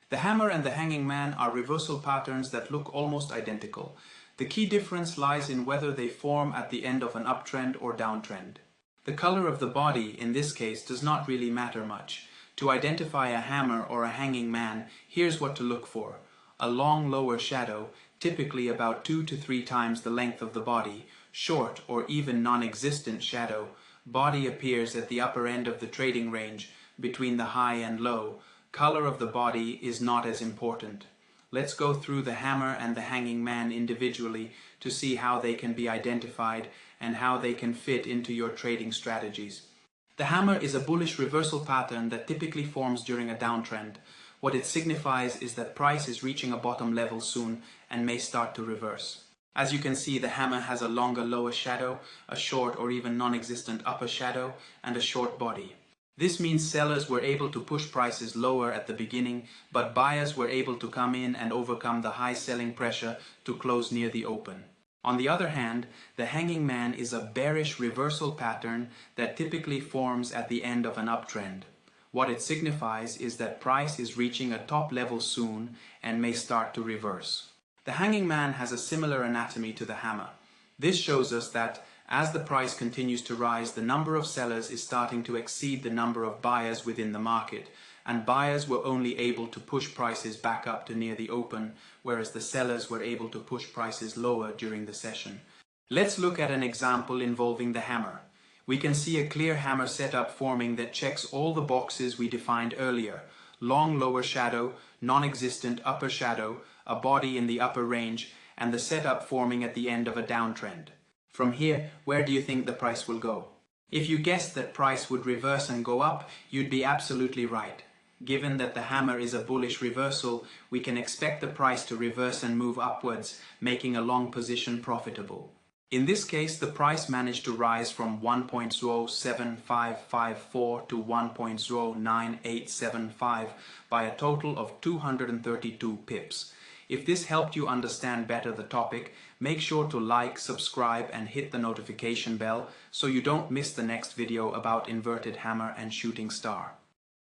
The hammer and the hanging man are reversal patterns that look almost identical. The key difference lies in whether they form at the end of an uptrend or downtrend. The color of the body, in this case, does not really matter much. To identify a hammer or a hanging man, here's what to look for. A long lower shadow, typically about 2 to 3 times the length of the body, short or even non-existent shadow, body appears at the upper end of the trading range, between the high and low. Color of the body is not as important. Let's go through the hammer and the hanging man individually to see how they can be identified and how they can fit into your trading strategies. The hammer is a bullish reversal pattern that typically forms during a downtrend. What it signifies is that price is reaching a bottom level soon and may start to reverse. As you can see, the hammer has a longer lower shadow, a short or even non-existent upper shadow, and a short body. This means sellers were able to push prices lower at the beginning, but buyers were able to come in and overcome the high selling pressure to close near the open. On the other hand, the hanging man is a bearish reversal pattern that typically forms at the end of an uptrend. What it signifies is that price is reaching a top level soon and may start to reverse. The hanging man has a similar anatomy to the hammer. This shows us that as the price continues to rise, the number of sellers is starting to exceed the number of buyers within the market, and buyers were only able to push prices back up to near the open, whereas the sellers were able to push prices lower during the session. Let's look at an example involving the hammer. We can see a clear hammer setup forming that checks all the boxes we defined earlier. Long lower shadow, non-existent upper shadow, a body in the upper range, and the setup forming at the end of a downtrend. From here, where do you think the price will go? If you guessed that price would reverse and go up, you'd be absolutely right. Given that the hammer is a bullish reversal, we can expect the price to reverse and move upwards, making a long position profitable. In this case, the price managed to rise from 1.07554 to 1.09875 by a total of 232 pips. If this helped you understand better the topic, make sure to like, subscribe and hit the notification bell so you don't miss the next video about inverted hammer and shooting star.